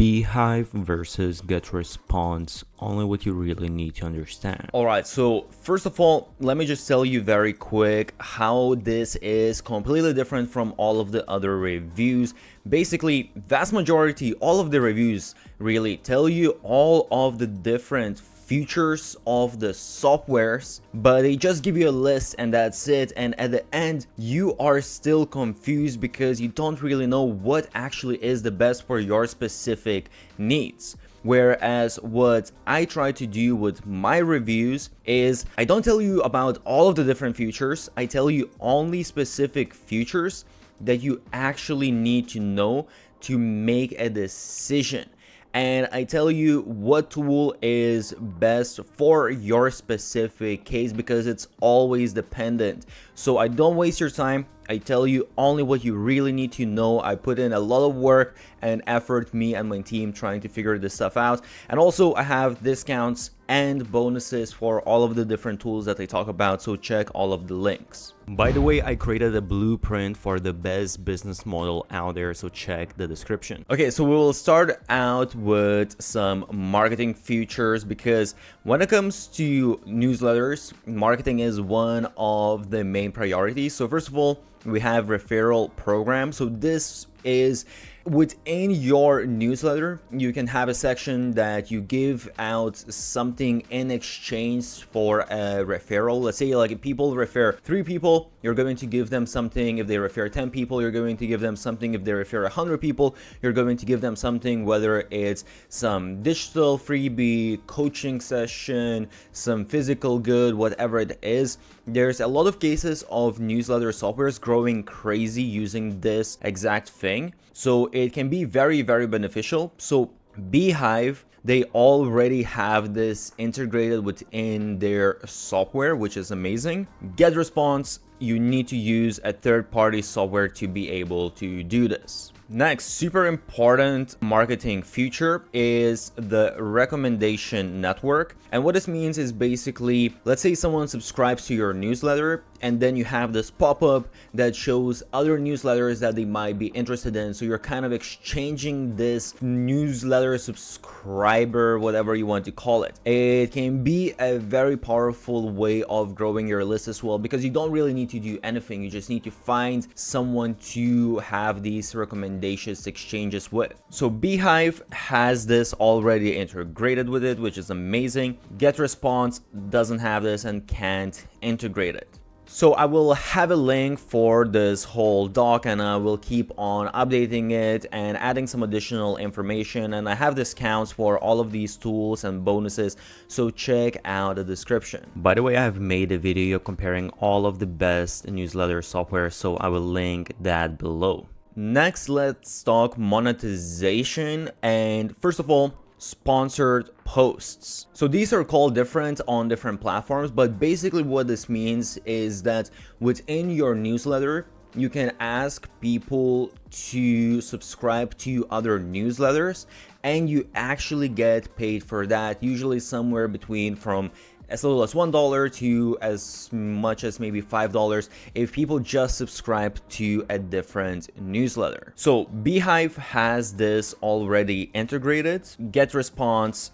Beehiiv versus GetResponse, only what you really need to understand. Alright, so first of all, let me just tell you very quick how this is completely different from all of the other reviews. Basically, vast majority, all of the reviews really tell you all of the different features of the softwares, but they just give you a list and that's it, and at the end you are still confused because you don't really know what actually is the best for your specific needs. Whereas what I try to do with my reviews is I don't tell you about all of the different features, I tell you only specific features that you actually need to know to make a decision. And I tell you what tool is best for your specific case because it's always dependent. So I don't waste your time. I tell you only what you really need to know. I put in a lot of work and effort, me and my team, trying to figure this stuff out. And also I have discounts and bonuses for all of the different tools that I talk about, so check all of the links. By the way, I created a blueprint for the best business model out there, so check the description. Okay, so we will start out with some marketing features because when it comes to newsletters, marketing is one of the main priorities. So first of all, we have referral program. So this is within your newsletter, you can have a section that you give out something in exchange for a referral. Let's say like if people refer 3 people, you're going to give them something. If they refer 10 people, you're going to give them something. If they refer 100 people, you're going to give them something, whether it's some digital freebie, coaching session, some physical good, whatever it is. There's a lot of cases of newsletter softwares growing crazy using this exact thing. So it can be very, very beneficial. So Beehiiv, they already have this integrated within their software, which is amazing. GetResponse, you need to use a third-party software to be able to do this. Next, super important marketing feature is the recommendation network. And what this means is basically, let's say someone subscribes to your newsletter and then you have this pop-up that shows other newsletters that they might be interested in. So you're kind of exchanging this newsletter subscriber, whatever you want to call it. It can be a very powerful way of growing your list as well, because you don't really need to do anything. You just need to find someone to have these recommendations exchanges with. So Beehiiv has this already integrated with it, which is amazing. GetResponse doesn't have this and can't integrate it. So I will have a link for this whole doc and I will keep on updating it and adding some additional information, and I have discounts for all of these tools and bonuses, so check out the description. By the way, I have made a video comparing all of the best newsletter software, so I will link that below. Next, let's talk monetization, and first of all, sponsored posts. So these are called different on different platforms, but basically what this means is that within your newsletter, you can ask people to subscribe to other newsletters and you actually get paid for that, usually somewhere between from as little as $1 to as much as maybe $5 if people just subscribe to a different newsletter. So Beehiiv has this already integrated. GetResponse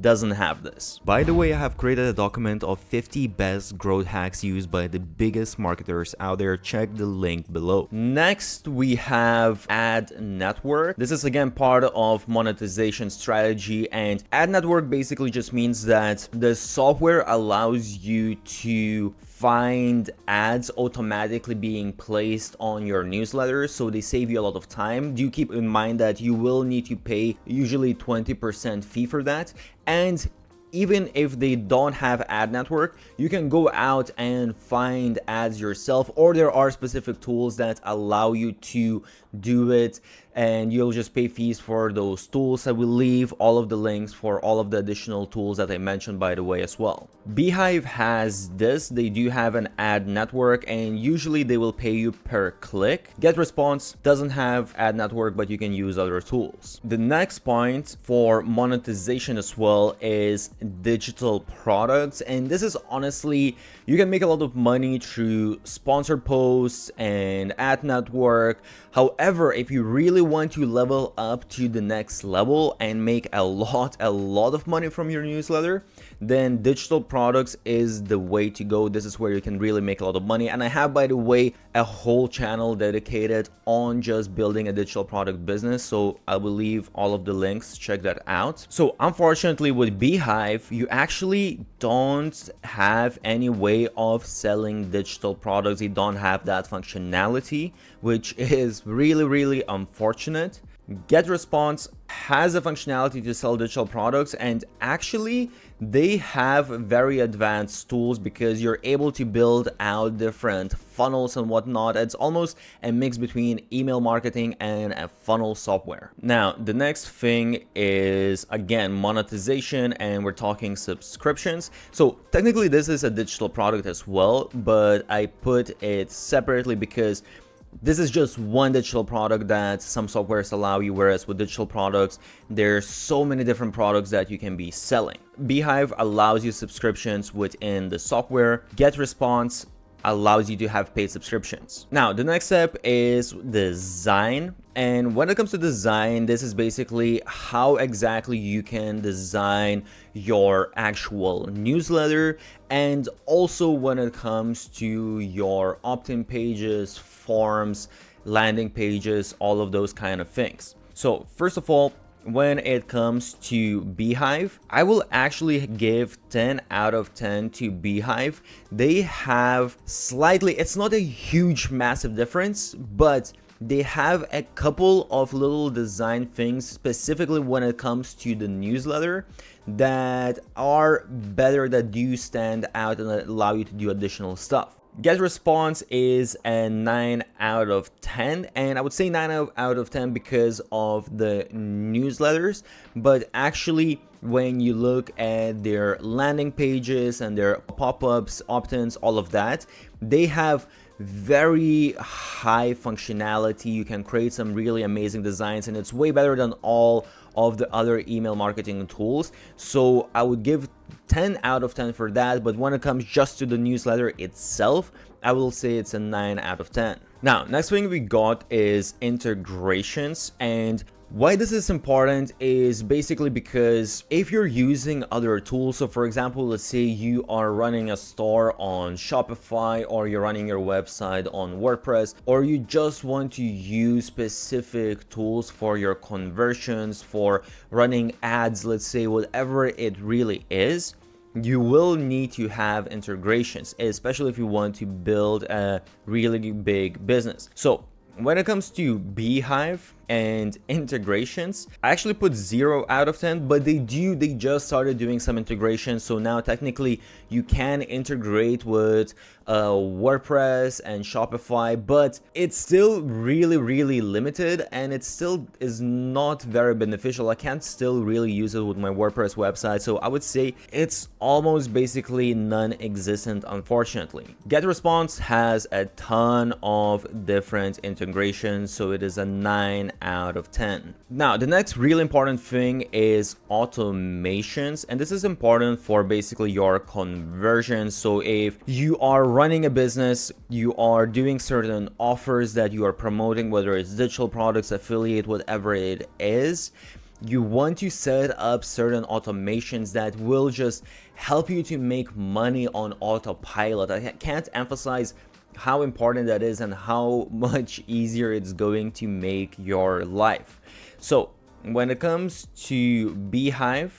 doesn't have this. By the way, I have created a document of 50 best growth hacks used by the biggest marketers out there. Check the link below. Next, we have ad network. This is again part of monetization strategy, and ad network basically just means that the software allows you to find ads automatically being placed on your newsletter, so they save you a lot of time. Do keep in mind that you will need to pay usually 20% fee for that, and even if they don't have ad network, you can go out and find ads yourself, or there are specific tools that allow you to do it, and you'll just pay fees for those tools. I will leave all of the links for all of the additional tools that I mentioned, by the way, as well. Beehiiv has this. They do have an ad network, and usually they will pay you per click. GetResponse doesn't have ad network, but you can use other tools. The next point for monetization as well is digital products, and this is honestly, you can make a lot of money through sponsored posts and ad network. However, if you really want to level up to the next level and make a lot of money from your newsletter, then digital products is the way to go. This is where you can really make a lot of money. And I have, by the way, a whole channel dedicated on just building a digital product business, so I will leave all of the links, check that out. So unfortunately with Beehiiv, you actually don't have any way of selling digital products. You don't have that functionality, which is really unfortunate. GetResponse has a functionality to sell digital products, and actually they have very advanced tools because you're able to build out different funnels and whatnot. It's almost a mix between email marketing and a funnel software. Now, the next thing is, again, monetization, and we're talking subscriptions. So technically this is a digital product as well, but I put it separately because this is just one digital product that some softwares allow you, whereas with digital products, there's so many different products that you can be selling. Beehiiv allows you subscriptions within the software. GetResponse allows you to have paid subscriptions. Now, the next step is design. And when it comes to design, this is basically how exactly you can design your actual newsletter, and also when it comes to your opt-in pages, forms, landing pages, all of those kind of things. So first of all, when it comes to Beehiiv, I will actually give 10 out of 10 to Beehiiv. They have slightly, it's not a huge massive difference, but they have a couple of little design things specifically when it comes to the newsletter that are better, that do stand out and allow you to do additional stuff. GetResponse is a 9 out of 10, and I would say 9 out of 10 because of the newsletters, but actually when you look at their landing pages and their pop-ups, opt-ins, all of that, they have very high functionality. You can create some really amazing designs, and it's way better than all of the other email marketing tools. So I would give 10 out of 10 for that, but when it comes just to the newsletter itself, I will say it's a 9 out of 10. Now, next thing we got is integrations, and why this is important is basically because if you're using other tools, so for example, let's say you are running a store on Shopify, or you're running your website on WordPress, or you just want to use specific tools for your conversions, for running ads, let's say, whatever it really is, you will need to have integrations, especially if you want to build a really big business. So when it comes to Beehiiv and integrations, I actually put 0 out of 10, but they just started doing some integrations. So now technically you can integrate with WordPress and Shopify, but it's still really limited, and it still is not very beneficial. I can't still really use it with my WordPress website, so I would say it's almost basically non-existent, unfortunately. GetResponse has a ton of different integrations, so it is a 9 out of 10. Now, the next really important thing is automations, and this is important for basically your conversions. So if you are running a business, you are doing certain offers that you are promoting, whether it's digital products, affiliate, whatever it is, you want to set up certain automations that will just help you to make money on autopilot. I can't emphasize how important that is and how much easier it's going to make your life. So when it comes to Beehiiv,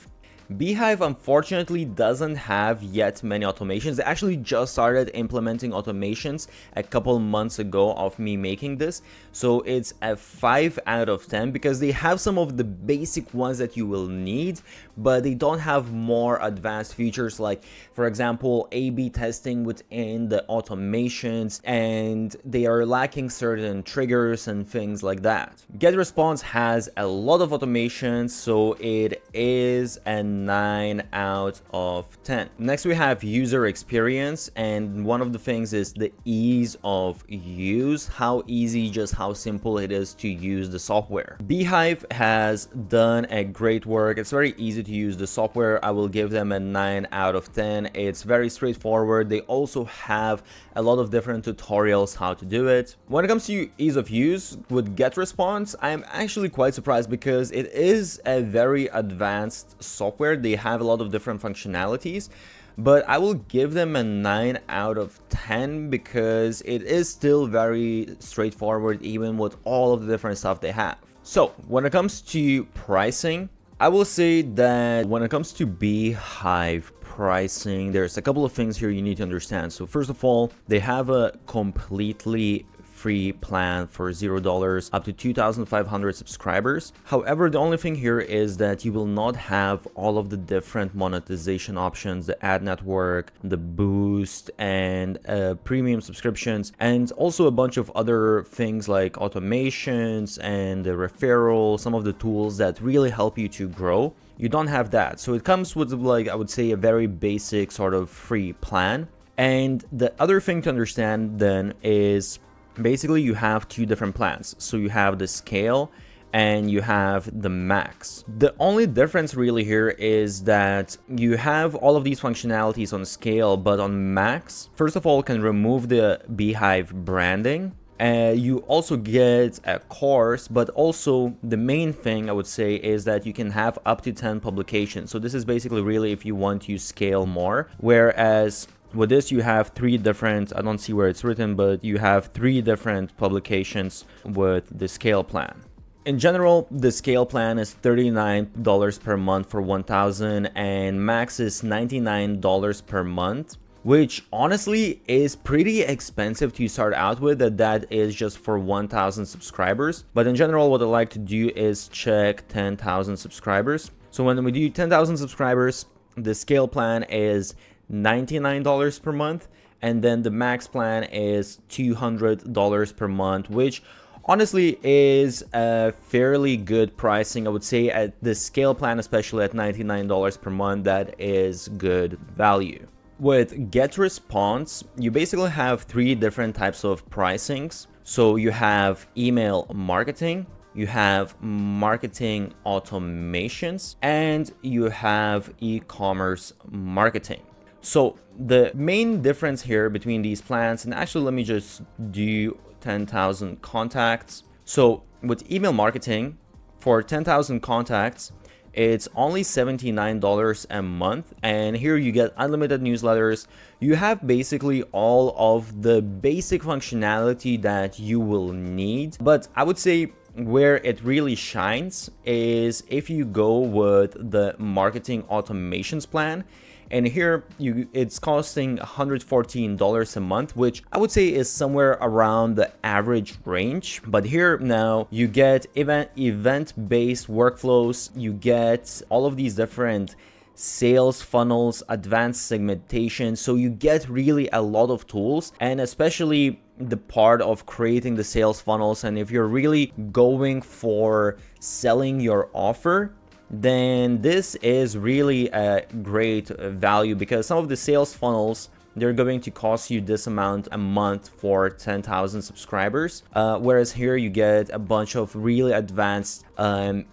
unfortunately doesn't have yet many automations. They actually just started implementing automations a couple months ago of me making this. So it's a 5 out of 10 because they have some of the basic ones that you will need, but they don't have more advanced features like, for example, A/B testing within the automations, and they are lacking certain triggers and things like that. GetResponse has a lot of automations, so it is a 9 out of 10. Next, we have user experience, and one of the things is the ease of use, how easy, just how simple it is to use the software. Beehiiv has done a great work. It's very easy to use the software. I will give them a 9 out of 10. It's very straightforward. They also have a lot of different tutorials how to do it. When it comes to ease of use with GetResponse, I'm actually quite surprised because it is a very advanced software. They have a lot of different functionalities, but I will give them a 9 out of 10 because it is still very straightforward even with all of the different stuff they have. So when it comes to pricing, I will say that when it comes to Beehiiv pricing, there's a couple of things here you need to understand. So first of all, they have a completely free plan for $0 up to 2,500 subscribers. However, the only thing here is that you will not have all of the different monetization options, the ad network, the boost, and premium subscriptions, and also a bunch of other things like automations and the referral, some of the tools that really help you to grow. You don't have that. So it comes with, like, I would say, a very basic sort of free plan. And the other thing to understand then is basically you have two different plans. So you have the scale and you have the max. The only difference really here is that you have all of these functionalities on scale, but on max, first of all, can remove the Beehiiv branding. You also get a course, but also the main thing I would say is that you can have up to 10 publications. So this is basically really if you want to scale more, whereas with this you have three different, I don't see where it's written, but you have three different publications with the scale plan. In general, the scale plan is $39 per month for 1,000 and max is $99 per month, which honestly is pretty expensive to start out with. That is just for 1,000 subscribers. But in general, what I like to do is check 10,000 subscribers. So when we do 10,000 subscribers, the scale plan is $99 per month, and then the max plan is $200 per month, which honestly is a fairly good pricing. I would say at the scale plan, especially at $99 per month, that is good value. With GetResponse, you basically have three different types of pricings. So you have email marketing, you have marketing automations, and you have e-commerce marketing. So the main difference here between these plans, and actually let me just do 10,000 contacts. So with email marketing, for 10,000 contacts, it's only $79 a month, and here you get unlimited newsletters. You have basically all of the basic functionality that you will need, but I would say where it really shines is if you go with the marketing automations plan. And here it's costing $114 a month, which I would say is somewhere around the average range. But here now you get event-based workflows, you get all of these different sales funnels, advanced segmentation. So you get really a lot of tools, and especially the part of creating the sales funnels. And if you're really going for selling your offer, then this is really a great value, because some of the sales funnels, they're going to cost you this amount a month for 10,000 subscribers. Whereas here you get a bunch of really advanced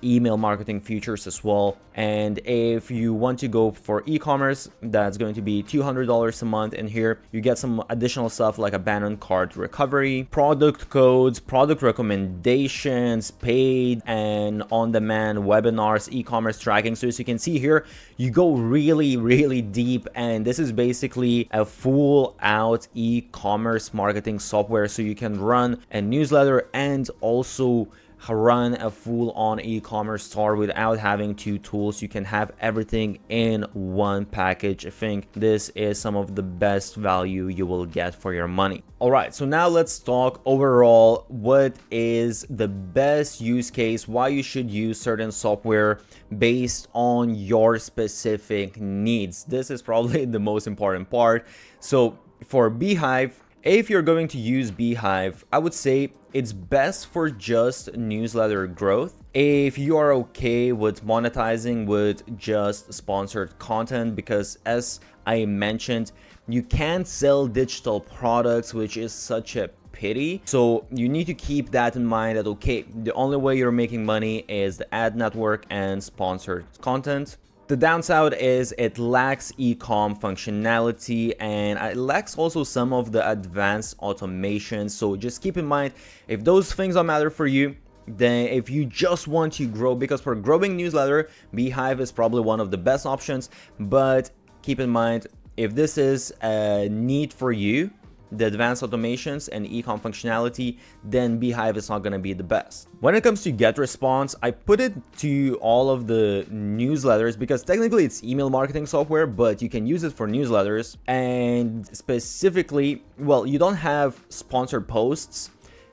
email marketing features as well. And if you want to go for e-commerce, that's going to be $200 a month. And here you get some additional stuff like abandoned cart recovery, product codes, product recommendations, paid and on-demand webinars, e-commerce tracking. So as you can see here, you go really deep, and this is basically a full out e-commerce marketing software. So you can run a newsletter and also run a full-on e-commerce store without having two tools. You can have everything in one package. I think this is some of the best value you will get for your money. All right, so now let's talk overall what is the best use case, why you should use certain software based on your specific needs. This is probably the most important part. So for Beehiiv, If you're going to use Beehiiv, I would say it's best for just newsletter growth. If you are okay with monetizing with just sponsored content, because as I mentioned, you can't sell digital products, which is such a pity. So you need to keep that in mind that, okay, the only way you're making money is the ad network and sponsored content. The downside is it lacks e-com functionality, and it lacks also some of the advanced automation. So just keep in mind, if those things don't matter for you, then if you just want to grow, because for growing newsletter, Beehiiv is probably one of the best options. But keep in mind, if this is a need for you, the advanced automations and e-com functionality, then Beehiiv is not going to be the best. When it comes to GetResponse, I put it to all of the newsletters because technically it's email marketing software, but you can use it for newsletters. And specifically, well, you don't have sponsored posts,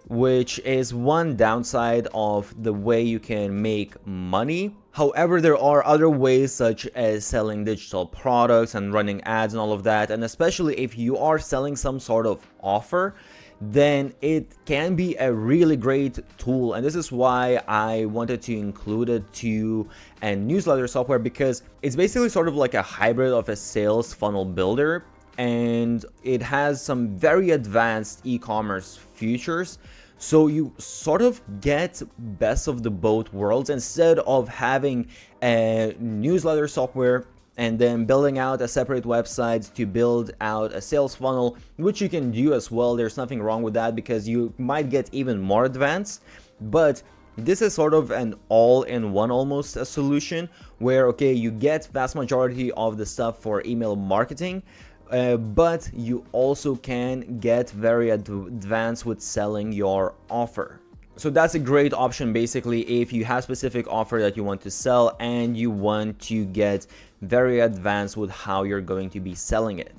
which is one downside of the way you can make money. However, there are other ways such as selling digital products and running ads and all of that. And especially if you are selling some sort of offer, then it can be a really great tool. And this is why I wanted to include it to a newsletter software, because it's basically sort of like a hybrid of a sales funnel builder. And it has some very advanced e-commerce features. So you sort of get best of the both worlds. Instead of having a newsletter software and then building out a separate website to build out a sales funnel, which you can do as well. There's nothing wrong with that because you might get even more advanced. But this is sort of an all-in-one almost a solution where, okay, you get vast majority of the stuff for email marketing, but you also can get very advanced with selling your offer. So that's a great option basically if you have specific offer that you want to sell and you want to get very advanced with how you're going to be selling it.